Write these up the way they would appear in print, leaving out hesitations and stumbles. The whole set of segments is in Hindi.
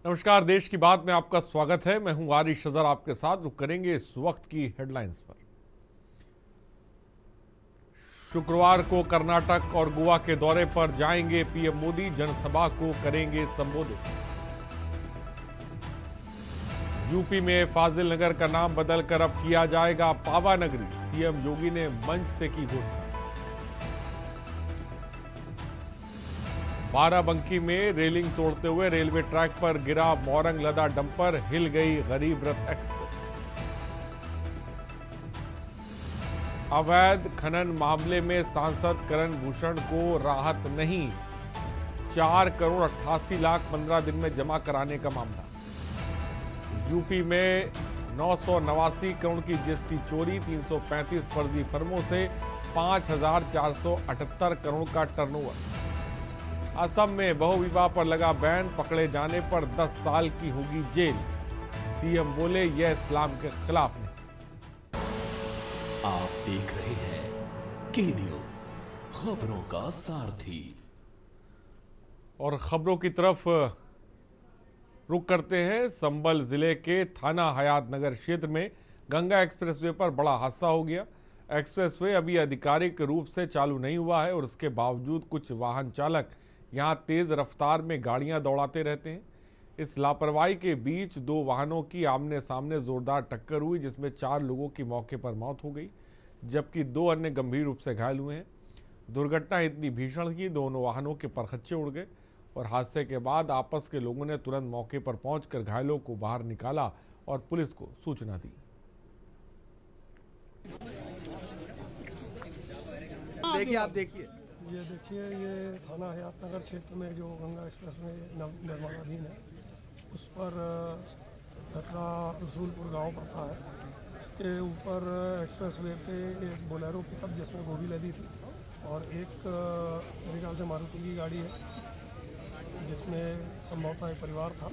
नमस्कार, देश की बात में आपका स्वागत है। मैं हूं आरिश अजहर, आपके साथ रुक करेंगे इस वक्त की हेडलाइंस पर। शुक्रवार को कर्नाटक और गोवा के दौरे पर जाएंगे पीएम मोदी, जनसभा को करेंगे संबोधित। यूपी में फाजिल नगर का नाम बदलकर अब किया जाएगा पावा नगरी, सीएम योगी ने मंच से की घोषणा। बाराबंकी में रेलिंग तोड़ते हुए रेलवे ट्रैक पर गिरा मोरंग लदा डंपर, हिल गई गरीब रथ एक्सप्रेस। अवैध खनन मामले में सांसद करण भूषण को राहत नहीं, 4,88,15,000 दिन में जमा कराने का मामला। यूपी में 989 करोड़ की जीएसटी चोरी, 335 फर्जी फर्मों से 5,478 करोड़ का टर्नओवर। असम में बहुविवाह पर लगा बैन, पकड़े जाने पर 10 साल की होगी जेल, सीएम बोले यह इस्लाम के खिलाफ नहीं। आप देख रहे हैं के न्यूज, खबरों का सारथी। और खबरों की तरफ रुक करते हैं। संभल जिले के थाना हयात नगर क्षेत्र में गंगा एक्सप्रेसवे पर बड़ा हादसा हो गया। एक्सप्रेसवे अभी आधिकारिक रूप से चालू नहीं हुआ है और उसके बावजूद कुछ वाहन चालक यहां तेज रफ्तार में गाड़ियां दौड़ाते रहते हैं। इस लापरवाही के बीच दो वाहनों की आमने सामने जोरदार टक्कर हुई, जिसमें 4 लोगों की मौके पर मौत हो गई, जबकि 2 अन्य गंभीर रूप से घायल हुए हैं। दुर्घटना इतनी भीषण की दोनों वाहनों के परखच्चे उड़ गए और हादसे के बाद आपस के लोगों ने तुरंत मौके पर पहुंचकर घायलों को बाहर निकाला और पुलिस को सूचना दी। आप देखिए ये थाना हयात नगर क्षेत्र में जो गंगा एक्सप्रेस में निर्माणाधीन है, उस पर धतरा रसूलपुर गांव पड़ता है। इसके ऊपर एक्सप्रेस वे पे एक बोलेरो पिकअप जिसमें गोभी लदी थी और एक मेरे ख्याल से मारुति की गाड़ी है जिसमें संभवतः एक परिवार था।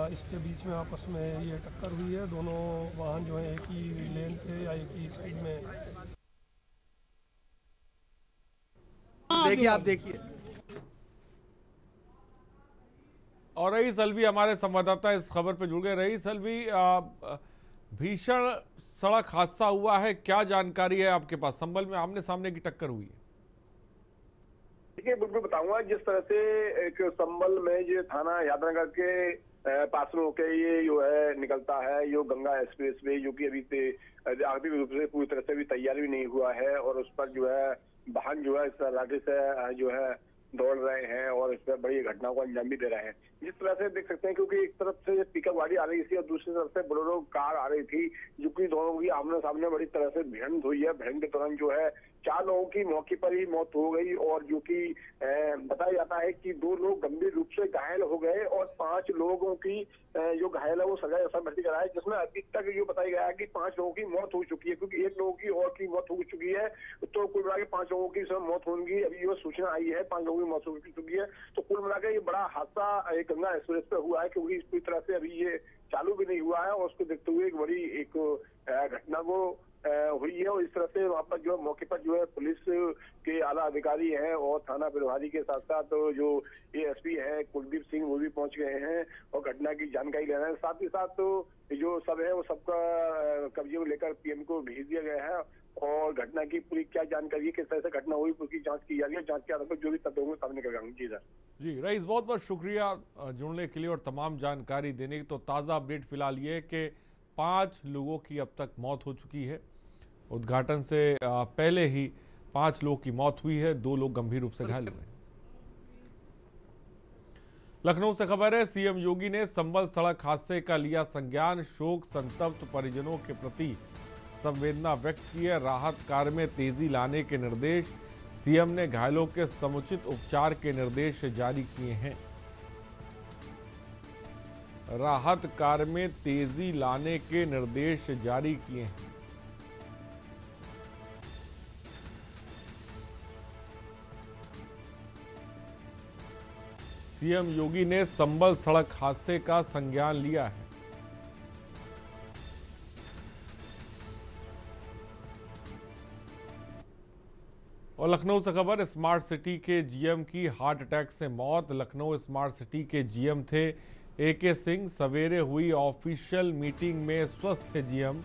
इसके बीच में आपस में ये टक्कर हुई है। दोनों वाहन जो है एक ही लेन पे या एक ही साइड में। आप देखिए। और रईस अलवी हमारे संवाददाता इस खबर पर जुड़ गए। रईस अलवी, भीषण सड़क हादसा हुआ है, क्या जानकारी है आपके पास? संभल में आमने सामने की टक्कर हुई है। देखिए, बिल्कुल बताऊंगा। जिस तरह से एक संभल में जो थाना यादनगर के पास में होकर ये जो है निकलता है, जो गंगा एक्सप्रेस वे, जो कि अभी से आर्थिक रूप से पूरी तरह से भी तैयार भी नहीं हुआ है और उस पर जो है वाहन जो है इस तरीके से जो है दौड़ रहे हैं और इस पर बड़ी घटनाओं को अंजाम भी दे रहे हैं। जिस तरह से देख सकते हैं, क्योंकि एक तरफ से पिकअप गाड़ी आ रही थी और दूसरी तरफ से बोलेरो कार आ रही थी, जो कि दोनों की आमने सामने बड़ी तरह से भिड़ंत हुई है। भिड़ंत के दौरान जो है 4 लोगों की मौके पर ही मौत हो गई और जो कि बताया जाता है कि 2 लोग गंभीर रूप से घायल हो गए और 5 लोगों की जो घायल है वो सजाए अस्पताल भर्ती कराया, जिसमें अभी तक ये बताया गया है कि 5 लोगों की मौत हो चुकी है, क्योंकि 1 लोगों की और की मौत हो चुकी है। तो कुल मिला के 5 लोगों की मौत होगी। अभी जो सूचना आई है 5 लोगों की मौत हो चुकी है। तो कुल मिला के ये बड़ा हादसा एक गंगा एक्सप्रेस पे हुआ है, क्योंकि इस पूरी तरह से अभी ये चालू भी नहीं हुआ है और उसको देखते हुए एक बड़ी घटना को हुई है। और इस तरह से वहाँ पर जो मौके पर जो है पुलिस के आला अधिकारी हैं और थाना प्रभारी के साथ साथ जो एएसपी है कुलदीप सिंह, वो भी पहुंच गए हैं और घटना की जानकारी ले रहे हैं। साथ ही साथ जो सब है वो सबका कब्जे में लेकर पीएम को भेज दिया गया है और घटना की पूरी क्या जानकारी है, किस तरह से घटना हुई, उसकी जांच की जा रही है। जांच के आधार पर जो भी तथ्य होंगे सामने कर जी सर। जी रईस, बहुत बहुत शुक्रिया जुड़ने के लिए और तमाम जानकारी देने की। तो ताज़ा अपडेट फिलहाल ये है कि 5 लोगों की अब तक मौत हो चुकी है। उद्घाटन से पहले ही 5 लोगों की मौत हुई है, 2 लोग गंभीर रूप से घायल हुए हैं। लखनऊ से खबर है, सीएम योगी ने संभल सड़क हादसे का लिया संज्ञान, शोक संतप्त परिजनों के प्रति संवेदना व्यक्त की है। राहत कार्य में तेजी लाने के निर्देश, सीएम ने घायलों के समुचित उपचार के निर्देश जारी किए हैं। राहत कार्य में तेजी लाने के निर्देश जारी किए हैं। सीएम योगी ने संभल सड़क हादसे का संज्ञान लिया है। और लखनऊ से खबर, स्मार्ट सिटी के जीएम की हार्ट अटैक से मौत। लखनऊ स्मार्ट सिटी के जीएम थे एके सिंह। सवेरे हुई ऑफिशियल मीटिंग में स्वस्थ थे जीएम।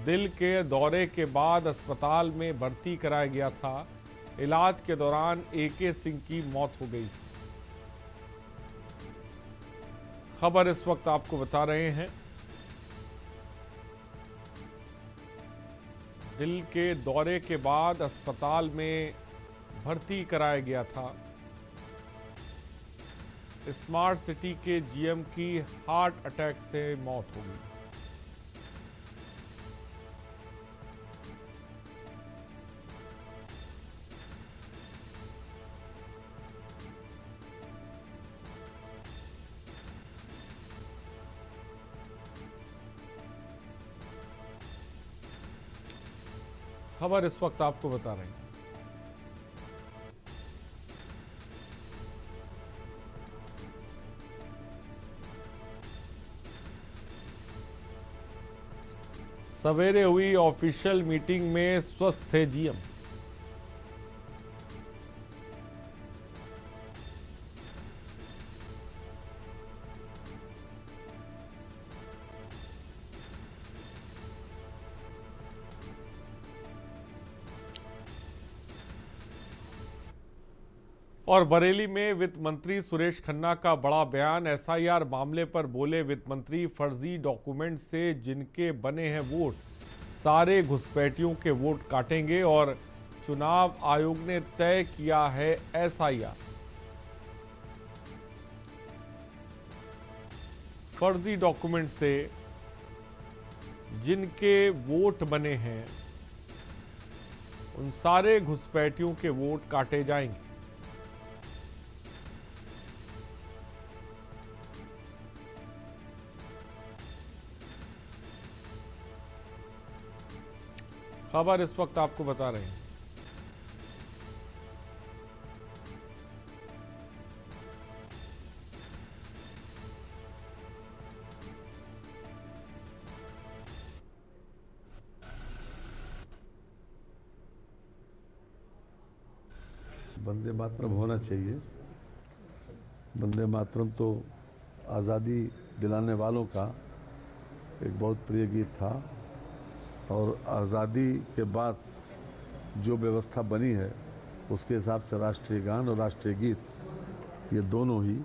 दिल के दौरे के बाद अस्पताल में भर्ती कराया गया था। इलाज के दौरान एके सिंह की मौत हो गई। खबर इस वक्त आपको बता रहे हैं, दिल के दौरे के बाद अस्पताल में भर्ती कराया गया था। स्मार्ट सिटी के जीएम की हार्ट अटैक से मौत हो गई। खबर इस वक्त आपको बता रहे हैं। सवेरे हुई ऑफिशियल मीटिंग में स्वस्थ थे जीएम। और बरेली में वित्त मंत्री सुरेश खन्ना का बड़ा बयान। एसआईआर मामले पर बोले वित्त मंत्री, फर्जी डॉक्यूमेंट से जिनके बने हैं वोट, सारे घुसपैठियों के वोट काटेंगे और चुनाव आयोग ने तय किया है एसआईआर। फर्जी डॉक्यूमेंट से जिनके वोट बने हैं उन सारे घुसपैठियों के वोट काटे जाएंगे। खबर इस वक्त आपको बता रहे हैं। वंदे मातरम होना चाहिए। वंदे मातरम तो आज़ादी दिलाने वालों का एक बहुत प्रिय गीत था और आज़ादी के बाद जो व्यवस्था बनी है उसके हिसाब से राष्ट्रीय गान और राष्ट्रीय गीत ये दोनों ही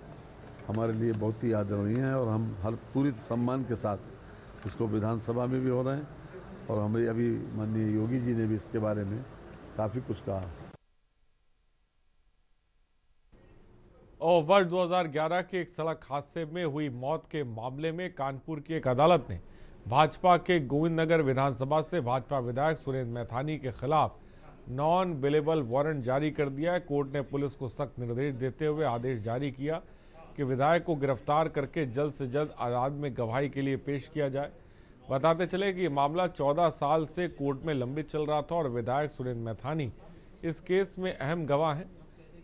हमारे लिए बहुत ही आदरणीय हैं और हम हर पूरी सम्मान के साथ इसको विधानसभा में भी हो रहे हैं और हमें अभी माननीय योगी जी ने भी इसके बारे में काफ़ी कुछ कहा। और वर्ष 2011 के एक सड़क हादसे में हुई मौत के मामले में कानपुर की एक अदालत ने भाजपा के गोविंदनगर विधानसभा से भाजपा विधायक सुरेंद्र मैथानी के खिलाफ नॉन बेलेबल वारंट जारी कर दिया है। कोर्ट ने पुलिस को सख्त निर्देश देते हुए आदेश जारी किया कि विधायक को गिरफ्तार करके जल्द से जल्द अदालत में गवाही के लिए पेश किया जाए। बताते चले कि ये मामला 14 साल से कोर्ट में लंबित चल रहा था और विधायक सुरेंद्र मैथानी इस केस में अहम गवाह हैं।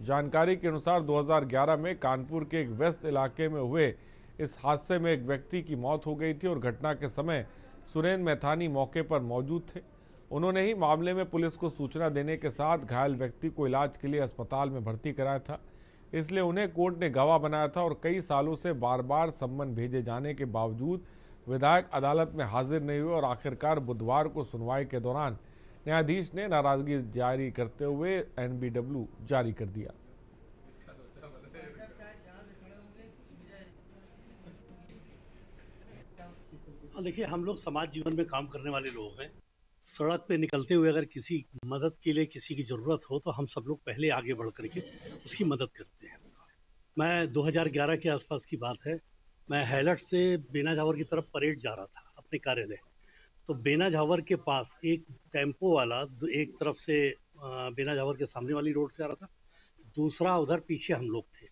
जानकारी के अनुसार 2011 में कानपुर के एक व्यस्त इलाके में हुए इस हादसे में एक व्यक्ति की मौत हो गई थी और घटना के समय सुरेंद्र मैथानी मौके पर मौजूद थे। उन्होंने ही मामले में पुलिस को सूचना देने के साथ घायल व्यक्ति को इलाज के लिए अस्पताल में भर्ती कराया था। इसलिए उन्हें कोर्ट ने गवाह बनाया था और कई सालों से बार बार सम्मन भेजे जाने के बावजूद विधायक अदालत में हाजिर नहीं हुए और आखिरकार बुधवार को सुनवाई के दौरान न्यायाधीश ने नाराजगी जारी करते हुए एनबीडब्ल्यू जारी कर दिया। देखिए, हम लोग समाज जीवन में काम करने वाले लोग हैं। सड़क पे निकलते हुए अगर किसी मदद के लिए किसी की ज़रूरत हो तो हम सब लोग पहले आगे बढ़ करके उसकी मदद करते हैं। मैं 2011 के आसपास की बात है, मैं हैलट से बेना झावर की तरफ परेड जा रहा था अपने कार्यालय। तो बेना झावर के पास एक टेम्पो वाला एक तरफ से बेना झावर के सामने वाली रोड से आ रहा था, दूसरा उधर पीछे हम लोग थे,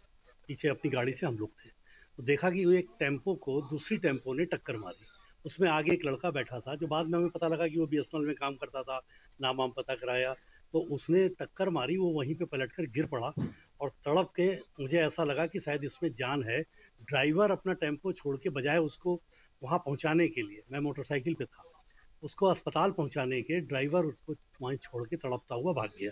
पीछे अपनी गाड़ी से हम लोग थे। तो देखा कि वो एक टेम्पो को दूसरी टेम्पो ने टक्कर मारी। उसमें आगे एक लड़का बैठा था, जो बाद में हमें पता लगा कि वो बीएसएनएल में काम करता था, नाम वाम पता कराया। तो उसने टक्कर मारी, वो वहीं पे पलटकर गिर पड़ा और तड़प के मुझे ऐसा लगा कि शायद इसमें जान है। ड्राइवर अपना टेम्पो छोड़ के बजाय उसको वहाँ पहुँचाने के लिए, मैं मोटरसाइकिल पे था, उसको अस्पताल पहुँचाने के ड्राइवर उसको वहीं छोड़ के तड़पता हुआ भाग गया।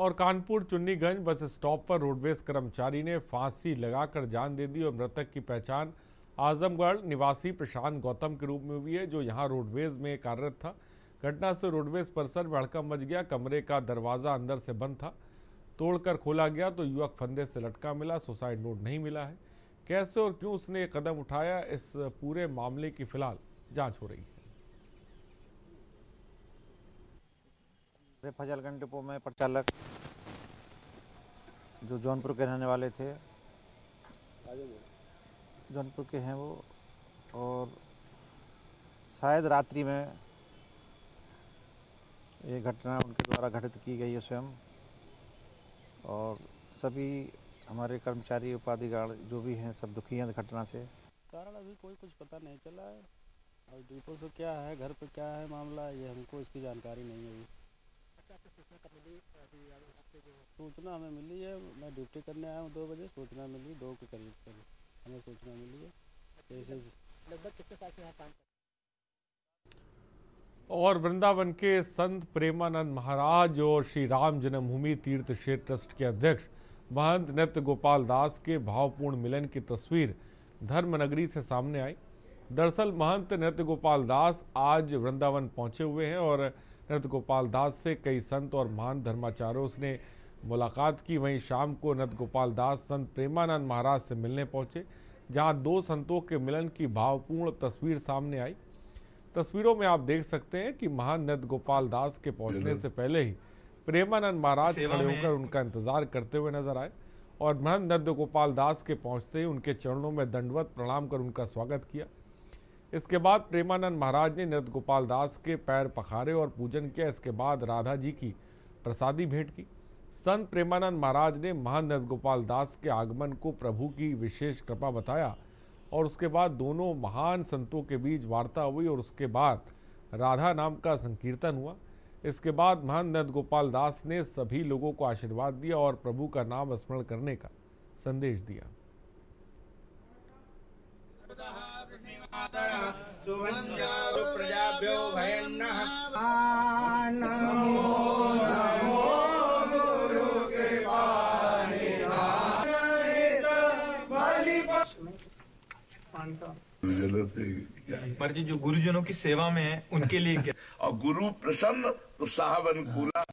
और कानपुर चुन्नीगंज बस स्टॉप पर रोडवेज कर्मचारी ने फांसी लगाकर जान दे दी और मृतक की पहचान आजमगढ़ निवासी प्रशांत गौतम के रूप में हुई है, जो यहां रोडवेज में कार्यरत था। घटना से रोडवेज परिसर में हड़कंप मच गया। कमरे का दरवाजा अंदर से बंद था, तोड़कर खोला गया तो युवक फंदे से लटका मिला। सुसाइड नोट नहीं मिला है। कैसे और क्यों उसने कदम उठाया, इस पूरे मामले की फिलहाल जांच हो रही है। फजलगंज डिपो में प्रचालक जो जौनपुर के रहने वाले थे, जौनपुर के हैं वो, और शायद रात्रि में ये घटना उनके द्वारा घटित की गई है स्वयं, और सभी हमारे कर्मचारी उपाधिगण जो भी हैं सब दुखी हैं घटना से। कारण अभी कोई कुछ पता नहीं चला है, और डिपो से क्या है, घर पे क्या है मामला, ये हमको इसकी जानकारी नहीं है। सूचना हमें मिली है, मैं ड्यूटी करने आया हूँ 2 बजे, सूचना मिली 2 के करीब हमें सूचना मिली है। लगभग कितने साल से यहाँ काम और वृंदावन के संत प्रेमानंद महाराज और श्री राम जन्मभूमि तीर्थ क्षेत्र ट्रस्ट के अध्यक्ष महंत नृत्य गोपाल दास के भावपूर्ण मिलन की तस्वीर धर्मनगरी से सामने आई। दरअसल महंत नृत्य गोपाल दास आज वृंदावन पहुंचे हुए हैं और नृत्य गोपाल दास से कई संत और महान धर्माचार्यों ने मुलाकात की। वहीं शाम को नृत्य गोपाल दास संत प्रेमानंद महाराज से मिलने पहुंचे, जहां 2 संतों के मिलन की भावपूर्ण तस्वीर सामने आई। तस्वीरों में आप देख सकते हैं कि महान नृत्य गोपाल दास के पहुंचने से पहले ही प्रेमानंद महाराज खड़े होकर उनका इंतजार करते हुए नजर आए और महंत नृत्य गोपाल दास के पहुंचते ही उनके चरणों में दंडवत प्रणाम कर उनका स्वागत किया। इसके बाद प्रेमानंद महाराज ने नृत्य गोपाल दास के पैर पखारे और पूजन किया। इसके बाद राधा जी की प्रसादी भेंट की। संत प्रेमानंद महाराज ने महान नृत्य गोपाल दास के आगमन को प्रभु की विशेष कृपा बताया और उसके बाद दोनों महान संतों के बीच वार्ता हुई और उसके बाद राधा नाम का संकीर्तन हुआ। इसके बाद महान नृत्य गोपाल दास ने सभी लोगों को आशीर्वाद दिया और प्रभु का नाम स्मरण करने का संदेश दिया। पर जो गुरुजनों की सेवा में है उनके लिए क्या, और गुरु प्रसन्न तो साहब अनुकूला।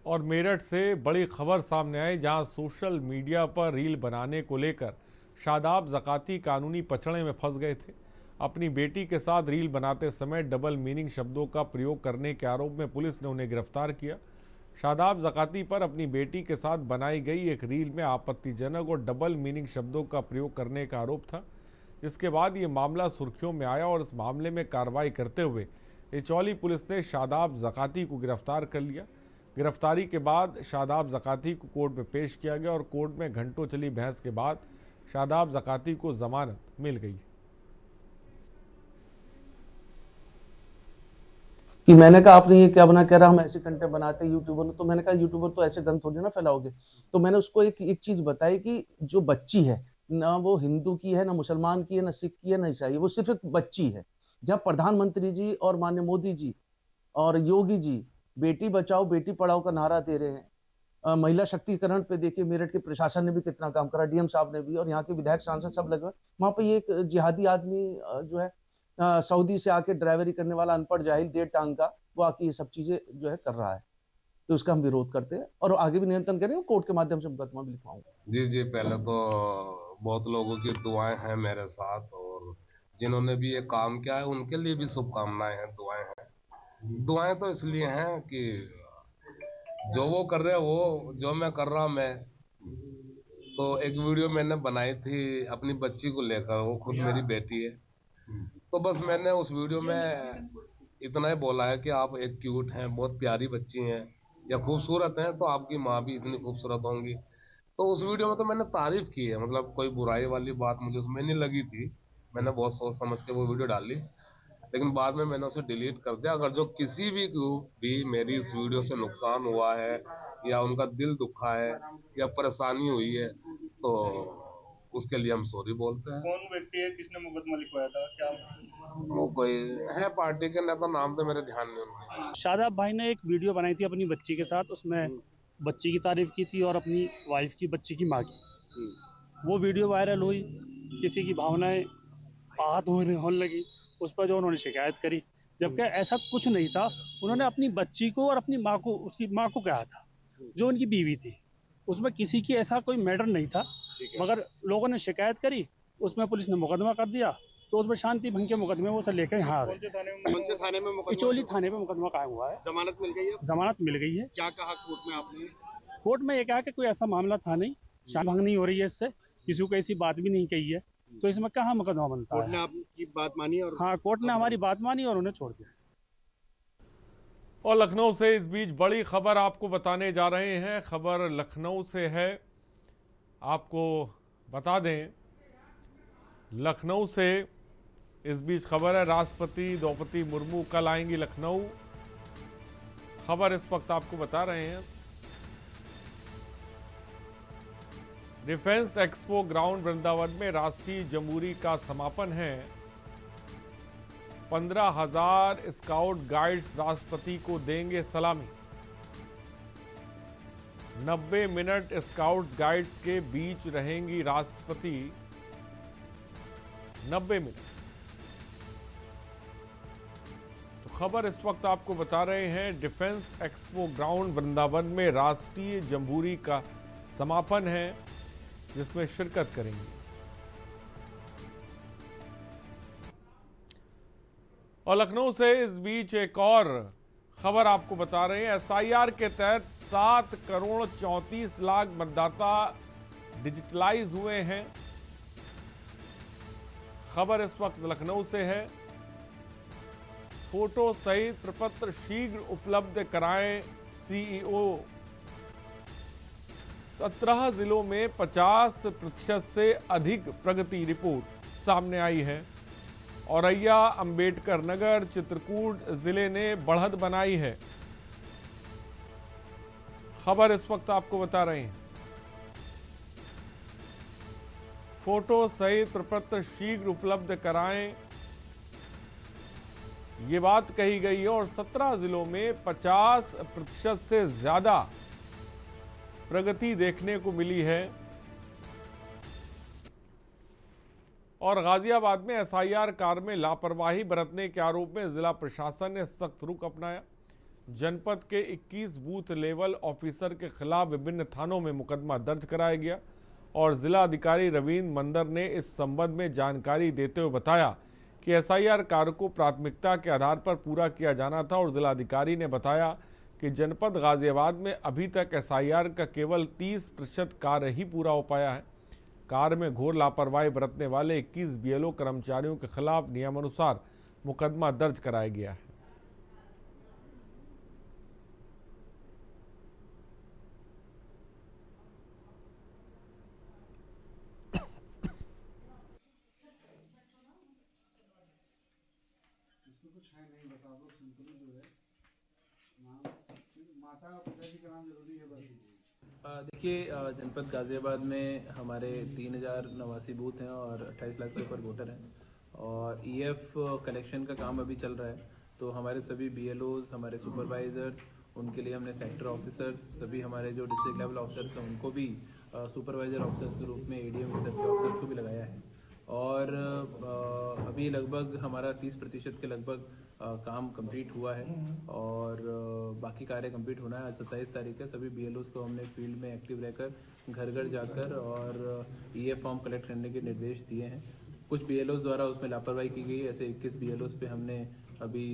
और मेरठ से बड़ी खबर सामने आई, जहां सोशल मीडिया पर रील बनाने को लेकर शादाब ज़काती कानूनी पचड़े में फंस गए थे। अपनी बेटी के साथ रील बनाते समय डबल मीनिंग शब्दों का प्रयोग करने के आरोप में पुलिस ने उन्हें गिरफ्तार किया। शादाब ज़काती पर अपनी बेटी के साथ बनाई गई एक रील में आपत्तिजनक और डबल मीनिंग शब्दों का प्रयोग करने का आरोप था, जिसके बाद ये मामला सुर्खियों में आया और इस मामले में कार्रवाई करते हुए इचौली पुलिस ने शादाब ज़काती को गिरफ्तार कर लिया। गिरफ्तारी के बाद शादाब ज़काती को कोर्ट में पेश किया गया और कोर्ट में घंटों चली बहस के बाद शादाब ज़काती को जमानत मिल गई। कि मैंने कहा आपने ये क्या बना, कह रहा हम ऐसे कंटेंट बनाते हैं यूट्यूबर ने, तो मैंने कहा यूट्यूबर तो ऐसे गंद थोड़ी ना फैलाओगे। तो मैंने उसको एक चीज बताई कि जो बच्ची है ना वो हिंदू की है, ना मुसलमान की है, ना सिख की है, ना ईसाई, वो सिर्फ एक बच्ची है। जब प्रधानमंत्री जी और माननीय मोदी जी और योगी जी बेटी बचाओ बेटी पढ़ाओ का नारा दे रहे हैं, महिला शक्तिकरण पे देखिए मेरठ के प्रशासन ने भी कितना काम करा, डीएम साहब ने भी, और यहाँ के विधायक सांसद सब लगे। वहाँ पे ये एक जिहादी आदमी जो है सऊदी से आके ड्राइवरी करने वाला अनपढ़ जाहिल 1.5 टांग का, वो आके ये सब चीजें जो है कर रहा है, तो उसका हम विरोध करते हैं और आगे भी नियंत्रण करेंगे। कोर्ट के माध्यम से मुकदमा भी लिखवाऊंगा। जी, पहले तो बहुत लोगों की दुआएं हैं मेरे साथ, और जिन्होंने भी ये काम किया है उनके लिए भी शुभकामनाएं हैं, दुआएं हैं। दुआएं तो इसलिए हैं कि जो वो कर रहे हैं वो जो मैं कर रहा हूँ मैं, तो एक वीडियो मैंने बनाई थी अपनी बच्ची को लेकर, वो खुद मेरी बेटी है, तो बस मैंने उस वीडियो में इतना ही बोला है कि आप एक क्यूट हैं, बहुत प्यारी बच्ची हैं या खूबसूरत हैं, तो आपकी माँ भी इतनी खूबसूरत होंगी। तो उस वीडियो में तो मैंने तारीफ की है, मतलब कोई बुराई वाली बात मुझे उसमें नहीं लगी थी। मैंने बहुत सोच समझ के वो वीडियो डाली, लेकिन बाद में मैंने उसे डिलीट कर दिया। अगर जो किसी भी मेरी इस वीडियो से नुकसान हुआ है या उनका दिल दुखा है या परेशानी हुई है तो उसके लिए हम सॉरी बोलते हैं। कौन व्यक्ति है, किसने मुकदमा लिखवाया था, क्या वो कोई है पार्टी के नेता, नाम तो मेरे ध्यान में नहीं। शादाब भाई ने एक वीडियो बनाई थी अपनी बच्ची के साथ, उसमें बच्ची की तारीफ की थी और अपनी वाइफ की, बच्ची की माँ की। वो वीडियो वायरल हुई, किसी की भावनाएं आहत होने लगी, उस पर जो उन्होंने शिकायत करी, जबकि ऐसा कुछ नहीं था। उन्होंने अपनी बच्ची को और अपनी माँ को, उसकी माँ को कहा था, जो उनकी बीवी थी, उसमें किसी की ऐसा कोई मैटर नहीं था। मगर लोगों ने शिकायत करी, उसमें पुलिस ने मुकदमा कर दिया, तो उसमें शांति भंग के मुकदमे वो से लेकर यहाँ आ गए। कौन से थाने में इचोली थाने में मुकदमा कायम हुआ है। जमानत मिल गई है? जमानत मिल गई है। क्या कहा कोर्ट में आपने? कोर्ट में ये कहा कि कोई ऐसा मामला था नहीं, शांति भंग नहीं हो रही है इससे, किसी को ऐसी बात भी नहीं कही है, तो इसमें कहाँ मुकदमा बनता है। कोर्ट ने आपकी बात मानी? और हाँ, कोर्ट ने हमारी बात मानी और उन्हें छोड़ दिया। और लखनऊ से इस बीच बड़ी खबर आपको बताने जा रहे हैं। खबर लखनऊ से है, आपको बता दें, लखनऊ से इस बीच खबर है, राष्ट्रपति द्रौपदी मुर्मू कल आएंगी लखनऊ। खबर इस वक्त आपको बता रहे हैं। डिफेंस एक्सपो ग्राउंड वृंदावन में राष्ट्रीय जमूरी का समापन है। 15,000 स्काउट गाइड्स राष्ट्रपति को देंगे सलामी। 90 मिनट स्काउट्स गाइड्स के बीच रहेंगी राष्ट्रपति। 90 मिनट। तो खबर इस वक्त आपको बता रहे हैं, डिफेंस एक्सपो ग्राउंड वृंदावन में राष्ट्रीय जमहूरी का समापन है, जिसमें शिरकत करेंगे। और लखनऊ से इस बीच एक और खबर आपको बता रहे हैं। एसआईआर के तहत 7 करोड़ 34 लाख मतदाता डिजिटलाइज हुए हैं। खबर इस वक्त लखनऊ से है। फोटो सहित प्रपत्र शीघ्र उपलब्ध कराएं सीईओ। 17 जिलों में 50% से अधिक प्रगति रिपोर्ट सामने आई है। औरैया, अंबेडकर नगर, चित्रकूट जिले ने बढ़त बनाई है। खबर इस वक्त आपको बता रहे हैं। फोटो सहित प्रपत्र शीघ्र उपलब्ध कराएं, ये बात कही गई है। और 17 जिलों में 50% से ज्यादा प्रगति देखने को मिली है। और गाजियाबाद में एसआईआर कार्य में लापरवाही बरतने के आरोप में जिला प्रशासन ने सख्त रुख अपनाया। जनपद के 21 बूथ लेवल ऑफिसर के खिलाफ विभिन्न थानों में मुकदमा दर्ज कराया गया। और जिला अधिकारी रवींद्र मंदर ने इस संबंध में जानकारी देते हुए बताया कि एसआईआर कार्य को प्राथमिकता के आधार पर पूरा किया जाना था। और जिला अधिकारी ने बताया कि जनपद गाजियाबाद में अभी तक एसआईआर का केवल 30% कार्य ही पूरा हो पाया है। कार्य में घोर लापरवाही बरतने वाले 21 बीएलओ कर्मचारियों के खिलाफ नियमानुसार मुकदमा दर्ज कराया गया है। देखिए, जनपद गाजियाबाद में हमारे 3089 बूथ हैं और 28 लाख से ऊपर वोटर हैं। और ईएफ कलेक्शन का काम अभी चल रहा है। तो हमारे सभी बीएलओज, हमारे सुपरवाइजर्स, उनके लिए हमने सेक्टर ऑफिसर्स, सभी हमारे जो डिस्ट्रिक्ट लेवल ऑफिसर्स हैं उनको भी सुपरवाइजर ऑफिसर्स के रूप में एडीएम स्तर के ऑफिसर्स को भी लगाया है। और अभी लगभग हमारा 30% के लगभग काम कंप्लीट हुआ है और बाकी कार्य कंप्लीट होना है। आज 27 तारीख है। सभी बीएलओस को हमने फील्ड में एक्टिव रहकर घर घर जाकर और ईएफ फॉर्म कलेक्ट करने के निर्देश दिए हैं। कुछ बीएलओस द्वारा उसमें लापरवाही की गई। ऐसे 21 बीएलओस पे हमने अभी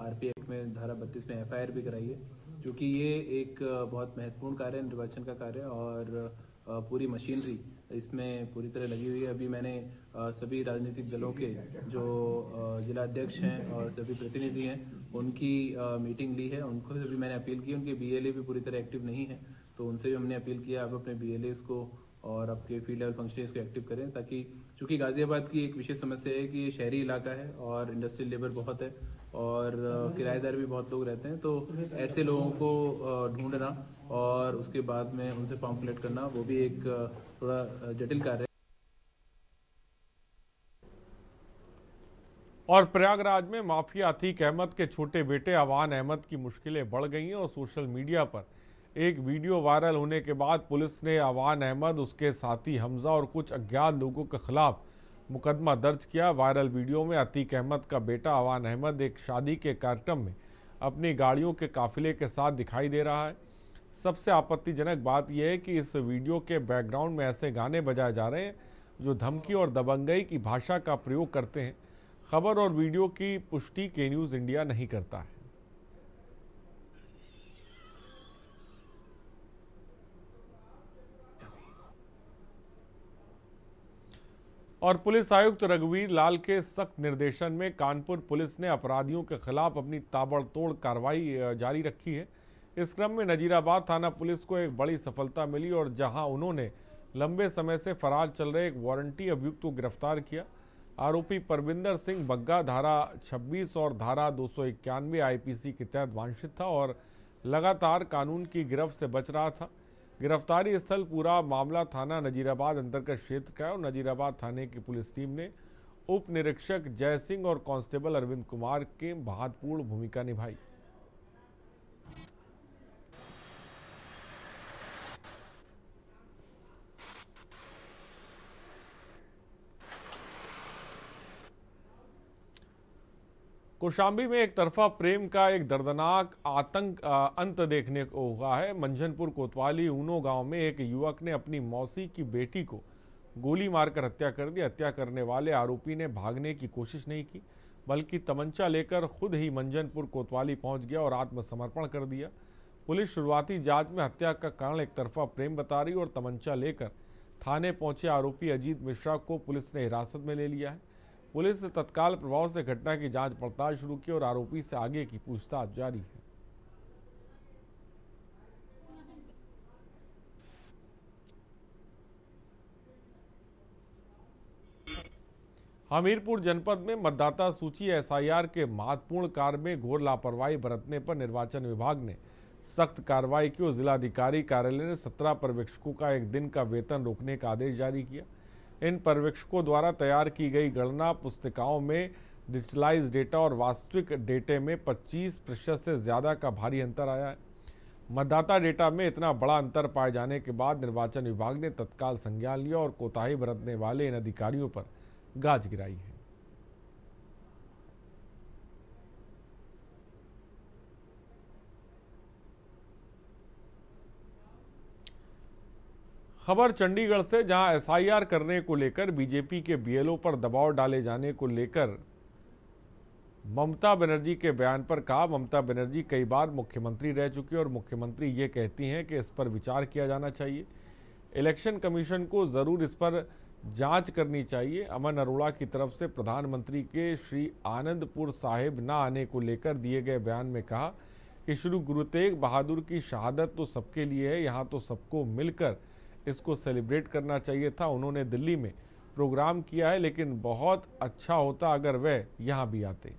आरपी एक्ट में धारा 32 में एफआईआर भी कराई है, क्योंकि ये एक बहुत महत्वपूर्ण कार्य है, निर्वाचन का कार्य, और पूरी मशीनरी इसमें पूरी तरह लगी हुई है। अभी मैंने सभी राजनीतिक दलों के जो जिला अध्यक्ष हैं और सभी प्रतिनिधि हैं उनकी मीटिंग ली है। उनको भी मैंने अपील की। उनके बीएलए भी पूरी तरह एक्टिव नहीं है, तो उनसे भी हमने अपील किया आप अपने बीएलएस को और आपके फील्ड लेवल फंक्शनरीज को एक्टिव करें, ताकि चूँकि गाजियाबाद की एक विशेष समस्या है कि ये शहरी इलाका है और इंडस्ट्रियल लेबर बहुत है और किराएदार भी बहुत लोग रहते हैं। तो ऐसे लोगों को ढूंढना और उसके बाद में उनसे फॉर्म कलेक्ट करना, वो भी एक थोड़ा जटिल कार्य है। और प्रयागराज में माफिया अतीक अहमद के छोटे बेटे अवान अहमद की मुश्किलें बढ़ गई हैं और सोशल मीडिया पर एक वीडियो वायरल होने के बाद पुलिस ने अवान अहमद, उसके साथी हमजा और कुछ अज्ञात लोगों के खिलाफ मुकदमा दर्ज किया। वायरल वीडियो में अतीक अहमद का बेटा अवान अहमद एक शादी के कार्यक्रम में अपनी गाड़ियों के काफिले के साथ दिखाई दे रहा है। सबसे आपत्तिजनक बात यह है कि इस वीडियो के बैकग्राउंड में ऐसे गाने बजाए जा रहे हैं जो धमकी और दबंगई की भाषा का प्रयोग करते हैं। खबर और वीडियो की पुष्टि के न्यूज़ इंडिया नहीं करता है। और पुलिस आयुक्त रघुवीर लाल के सख्त निर्देशन में कानपुर पुलिस ने अपराधियों के खिलाफ अपनी ताबड़तोड़ कार्रवाई जारी रखी है। इस क्रम में नजीराबाद थाना पुलिस को एक बड़ी सफलता मिली और जहां उन्होंने लंबे समय से फरार चल रहे एक वारंटी अभियुक्त को गिरफ्तार किया। आरोपी परविंदर सिंह बग्गा धारा 26 और धारा 291 आईपीसी के तहत वांछित था और लगातार कानून की गिरफ्त से बच रहा था। गिरफ्तारी स्थल पूरा मामला थाना नजीराबाद अंतर्गत क्षेत्र का है और नजीराबाद थाने की पुलिस टीम ने उप निरीक्षक जय सिंह और कांस्टेबल अरविंद कुमार की महत्वपूर्ण भूमिका निभाई। कौशाम्बी में एक तरफा प्रेम का एक दर्दनाक अंत देखने को हुआ है। मंझनपुर कोतवाली ऊनो गांव में एक युवक ने अपनी मौसी की बेटी को गोली मारकर हत्या कर दी। हत्या करने वाले आरोपी ने भागने की कोशिश नहीं की बल्कि तमंचा लेकर खुद ही मंझनपुर कोतवाली पहुंच गया और आत्मसमर्पण कर दिया। पुलिस शुरुआती जांच में हत्या का कारण एक तरफा प्रेम बता रही और तमंचा लेकर थाने पहुंचे आरोपी अजीत मिश्रा को पुलिस ने हिरासत में ले लिया है। पुलिस ने तत्काल प्रभाव से घटना की जांच पड़ताल शुरू की और आरोपी से आगे की पूछताछ जारी है। हमीरपुर जनपद में मतदाता सूची एसआईआर के महत्वपूर्ण कार्य में घोर लापरवाही बरतने पर निर्वाचन विभाग ने सख्त कार्रवाई की और जिलाधिकारी कार्यालय ने 17 पर्यवेक्षकों का एक दिन का वेतन रोकने का आदेश जारी किया। इन पर्यवेक्षकों द्वारा तैयार की गई गणना पुस्तिकाओं में डिजिटलाइज डेटा और वास्तविक डेटे में 25% से ज़्यादा का भारी अंतर आया है। मतदाता डेटा में इतना बड़ा अंतर पाए जाने के बाद निर्वाचन विभाग ने तत्काल संज्ञान लिया और कोताही बरतने वाले इन अधिकारियों पर गाज गिराई है। खबर चंडीगढ़ से, जहां एसआईआर करने को लेकर बीजेपी के बीएलओ पर दबाव डाले जाने को लेकर ममता बनर्जी के बयान पर कहा। ममता बनर्जी कई बार मुख्यमंत्री रह चुकी और मुख्यमंत्री ये कहती हैं कि इस पर विचार किया जाना चाहिए। इलेक्शन कमीशन को जरूर इस पर जांच करनी चाहिए। अमन अरोड़ा की तरफ से प्रधानमंत्री के श्री आनंदपुर साहिब न आने को लेकर दिए गए बयान में कहा कि श्री गुरु तेग बहादुर की शहादत तो सबके लिए है, यहाँ तो सबको मिलकर इसको सेलिब्रेट करना चाहिए था। उन्होंने दिल्ली में प्रोग्राम किया है, लेकिन बहुत अच्छा होता अगर वह यहाँ भी आते।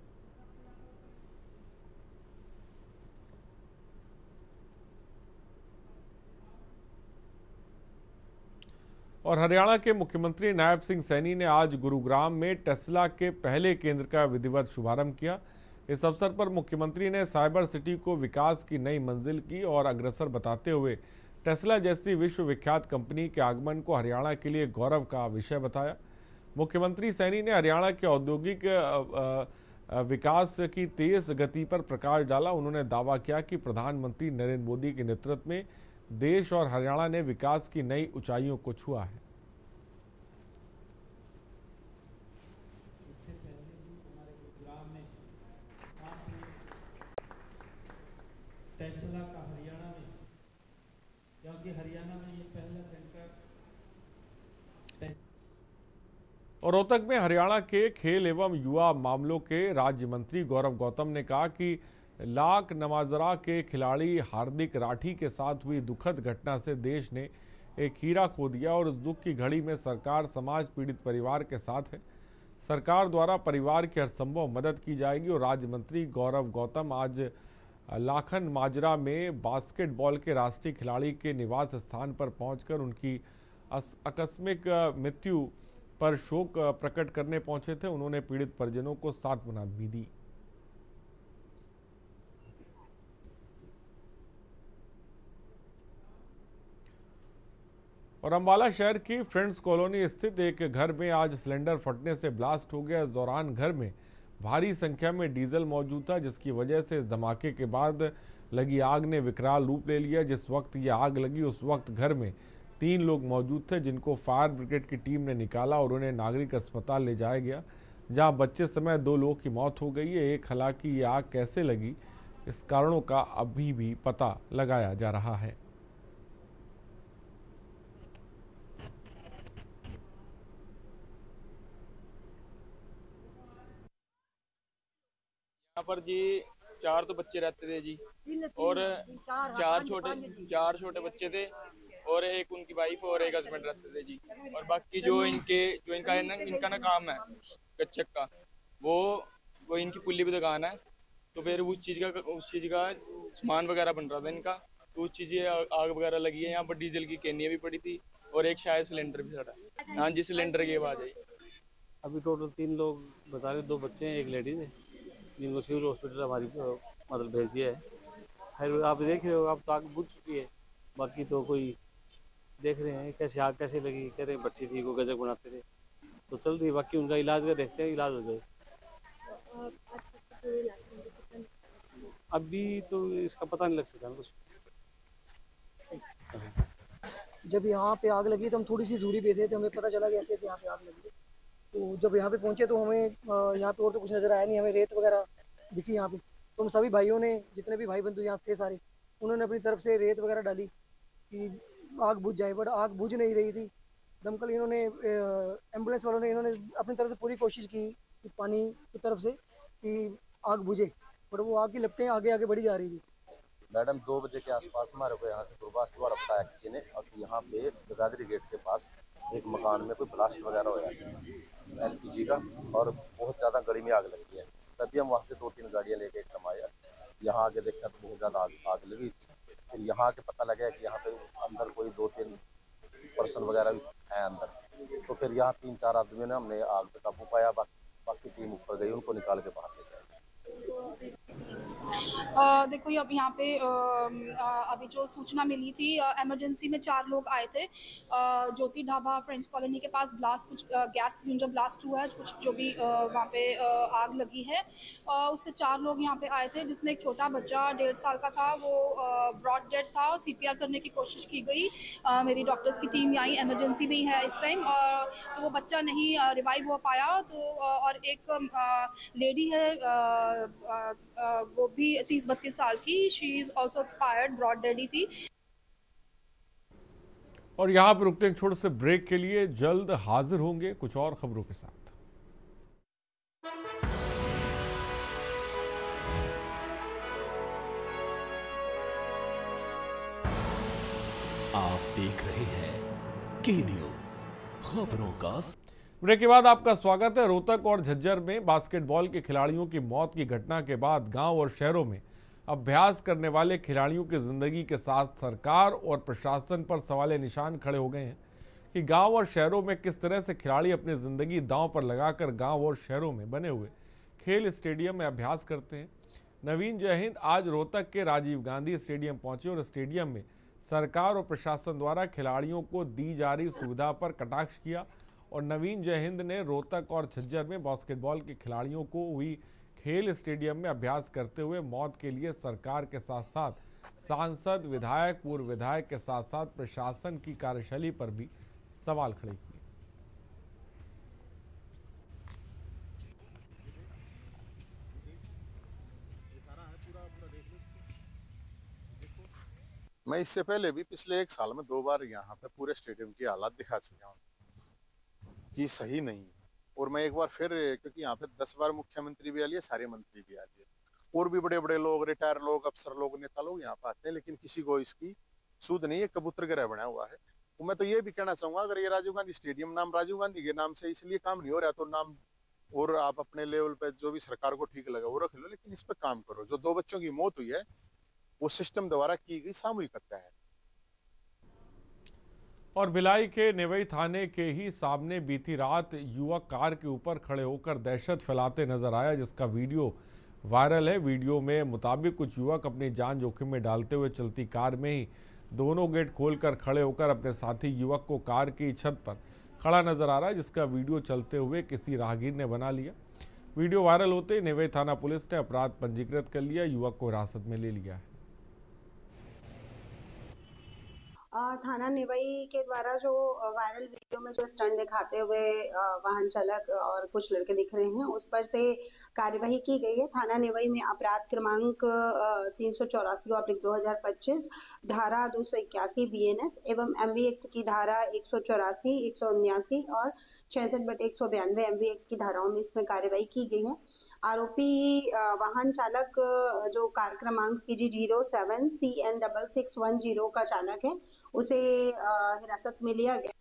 और हरियाणा के मुख्यमंत्री नायब सिंह सैनी ने आज गुरुग्राम में टेस्ला के पहले केंद्र का विधिवत शुभारंभ किया। इस अवसर पर मुख्यमंत्री ने साइबर सिटी को विकास की नई मंजिल की और अग्रसर बताते हुए टेस्ला जैसी विश्वविख्यात कंपनी के आगमन को हरियाणा के लिए गौरव का विषय बताया। मुख्यमंत्री सैनी ने हरियाणा के औद्योगिक विकास की तेज गति पर प्रकाश डाला। उन्होंने दावा किया कि प्रधानमंत्री नरेंद्र मोदी के नेतृत्व में देश और हरियाणा ने विकास की नई ऊंचाइयों को छुआ है। टेस्ला का हरियाणा में, क्योंकि हरियाणा में ये पहला सेंटर। और रोहतक में हरियाणा के खेल एवं युवा मामलों के राज्य मंत्री गौरव गौतम ने कहा कि लाख नमाजरा के खिलाड़ी हार्दिक राठी के साथ हुई दुखद घटना से देश ने एक हीरा खो दिया और उस दुख की घड़ी में सरकार समाज पीड़ित परिवार के साथ है। सरकार द्वारा परिवार की हर संभव मदद की जाएगी। और राज्य मंत्री गौरव गौतम आज लाखन माजरा में बास्केटबॉल के राष्ट्रीय खिलाड़ी के निवास स्थान पर पहुंचकर उनकी आकस्मिक मृत्यु पर शोक प्रकट करने पहुंचे थे। उन्होंने पीड़ित परिजनों को सांत्वना भी दी। और अम्बाला शहर की फ्रेंड्स कॉलोनी स्थित एक घर में आज सिलेंडर फटने से ब्लास्ट हो गया। इस दौरान घर में भारी संख्या में डीजल मौजूद था, जिसकी वजह से इस धमाके के बाद लगी आग ने विकराल रूप ले लिया। जिस वक्त ये आग लगी उस वक्त घर में 3 लोग मौजूद थे, जिनको फायर ब्रिगेड की टीम ने निकाला और उन्हें नागरिक अस्पताल ले जाया गया, जहां बच्चे समेत 2 लोगों की मौत हो गई है। हालांकि ये आग कैसे लगी, इस कारणों का अभी भी पता लगाया जा रहा है। यहाँ पर जी 4 तो बच्चे रहते थे जी, और 4 छोटे बच्चे थे, और एक उनकी वाइफ और एक हस्बैंड रहते थे जी। और बाकी जो इनका ना काम है कच्चे का, वो इनकी पुल्ली भी दुकान है, तो फिर उस चीज़ का सामान वगैरह बन रहा था इनका, तो उस चीज़ आग वगैरह लगी है। यहाँ पर डीजल की कैनियाँ भी पड़ी थी और एक शायद सिलेंडर भी सड़ा। हाँ जी, सिलेंडर की आवाज़ आई। अभी टोटल 3 लोग बता रहे, 2 बच्चे हैं, एक लेडीज है, जिनको सिविल हॉस्पिटल हमारी मतलब भेज दिया है। खैर आप देख रहे हो, आप तो आग बुझ चुकी है, बाकी तो कोई देख रहे हैं कैसे आग कैसे लगी, कह रहे हैं बच्ची थी, को गजक बनाते थे, तो चल रही है। बाकी उनका इलाज का देखते हैं, इलाज हो जाए। अभी तो इसका पता नहीं लग सकता कुछ। जब यहाँ पे आग लगी तो हम थोड़ी सी दूरी पे थे, तो हमें पता चला कि ऐसे ऐसे यहाँ पे आग लगी है। तो जब यहाँ पे पहुँचे तो हमें यहाँ पे और तो कुछ नज़र आया नहीं, हमें रेत वगैरह दिखी यहाँ पे। तो हम सभी भाइयों ने, जितने भी भाई बंधु यहाँ थे सारे, उन्होंने अपनी तरफ से रेत वगैरह डाली कि आग बुझ जाए, बट आग बुझ नहीं रही थी। दमकल इन्होंने, एम्बुलेंस वालों ने, इन्होंने अपनी तरफ से पूरी कोशिश की कि पानी की तरफ से कि आग बुझे, बट वो आग की लपटें आगे आगे बढ़ी जा रही थी। मैडम 2 बजे के आसपास हमारे को यहाँ से दूरभाष द्वारा बताया किसी ने, और यहाँ पे बिरादरी गेट के पास एक मकान में कोई ब्लास्ट वगैरह हो जाता है LPG का, और बहुत ज़्यादा गड़ी में आग लगी है। तभी हम वहाँ से 2-3 गाड़ियाँ लेके एकदम आए। यहाँ आके देखा तो बहुत ज़्यादा आग लगी। फिर यहाँ आके पता लगा कि यहाँ पे अंदर कोई 2-3 पर्सन वगैरह भी हैं अंदर। तो फिर यहाँ 3-4 आदमियों ने हमने आग पे काबू पाया। बाकी टीम ऊपर गई, उनको निकाल के बाहर ले गए। देखो अब यहाँ पे अभी जो सूचना मिली थी, इमरजेंसी में 4 लोग आए थे। ज्योति ढाबा फ्रेंड्स कॉलोनी के पास ब्लास्ट, कुछ गैस सिलेंडर ब्लास्ट हुआ है, कुछ जो भी वहाँ पे आग लगी है। उससे 4 लोग यहाँ पे आए थे, जिसमें एक छोटा बच्चा 1.5 साल का था, वो ब्रॉड डेड था। CPR करने की कोशिश की गई, मेरी डॉक्टर्स की टीम आई, इमरजेंसी भी है इस टाइम, तो वो बच्चा नहीं रिवाइव हो पाया। तो और एक लेडी है, वो भी 30-32 साल की, she is also expired, brought dead ही थी। और यहाँ पर रुकते हैं छोटे से ब्रेक के लिए, जल्द हाजिर होंगे कुछ और खबरों के साथ। आप देख रहे हैं के न्यूज, खबरों का। ब्रेक के बाद आपका स्वागत है। रोहतक और झज्जर में बास्केटबॉल के खिलाड़ियों की मौत की घटना के बाद गांव और शहरों में अभ्यास करने वाले खिलाड़ियों की जिंदगी के साथ सरकार और प्रशासन पर सवाल निशान खड़े हो गए हैं कि गांव और शहरों में किस तरह से खिलाड़ी अपनी जिंदगी दांव पर लगाकर गांव और शहरों में बने हुए खेल स्टेडियम में अभ्यास करते हैं। नवीन जयहिंद आज रोहतक के राजीव गांधी स्टेडियम पहुंचे और स्टेडियम में सरकार और प्रशासन द्वारा खिलाड़ियों को दी जा रही सुविधा पर कटाक्ष किया। और नवीन जयहिंद ने रोहतक और झज्जर में बास्केटबॉल के खिलाड़ियों को हुई खेल स्टेडियम में अभ्यास करते हुए मौत के लिए सरकार के साथ साथ सांसद, विधायक, पूर्व विधायक के साथ साथ प्रशासन की कार्यशैली पर भी सवाल खड़े किए। मैं इससे पहले भी पिछले 1 साल में 2 बार यहाँ पे पूरे स्टेडियम की हालत दिखा चुका हूँ कि सही नहीं है। और मैं एक बार फिर, क्योंकि यहाँ पे 10 बार मुख्यमंत्री भी आ लिए, सारे मंत्री भी आ लिए, और भी बड़े बड़े लोग, रिटायर लोग, अफसर लोग, नेता लोग यहाँ पे आते हैं, लेकिन किसी को इसकी सूद नहीं है। कबूतर ग्रह बना हुआ है। तो मैं तो ये भी कहना चाहूंगा, अगर ये राजीव गांधी स्टेडियम नाम राजीव गांधी के नाम से इसलिए काम नहीं हो रहा, तो नाम और आप अपने लेवल पे जो भी सरकार को ठीक लगा वो रख लो, लेकिन इस पर काम करो। जो 2 बच्चों की मौत हुई है वो सिस्टम द्वारा की गई सामूहिक हत्या है। और भिलाई के नेवई थाने के ही सामने बीती रात युवक कार के ऊपर खड़े होकर दहशत फैलाते नजर आया, जिसका वीडियो वायरल है। वीडियो में मुताबिक कुछ युवक अपनी जान जोखिम में डालते हुए चलती कार में ही दोनों गेट खोलकर खड़े होकर अपने साथी युवक को कार की छत पर खड़ा नजर आ रहा है, जिसका वीडियो चलते हुए किसी राहगीर ने बना लिया। वीडियो वायरल होते ही नेवई थाना पुलिस ने अपराध पंजीकृत कर लिया, युवक को हिरासत में ले लिया है। थाना नेवई के द्वारा जो वायरल वीडियो में जो स्टंट दिखाते हुए वाहन चालक और कुछ लड़के दिख रहे हैं, उस पर से कार्यवाही की गई है। थाना नेवई में अपराध क्रमांक 384/2025 धारा 281 BNS एवं MV एक्ट की धारा 184, 179 और 66/192 MV एक्ट की धाराओं में इसमें कार्यवाही की गई है। आरोपी वाहन चालक जो कार क्रमांक CG07 CN6610 का चालक है, उसे हिरासत में लिया गया।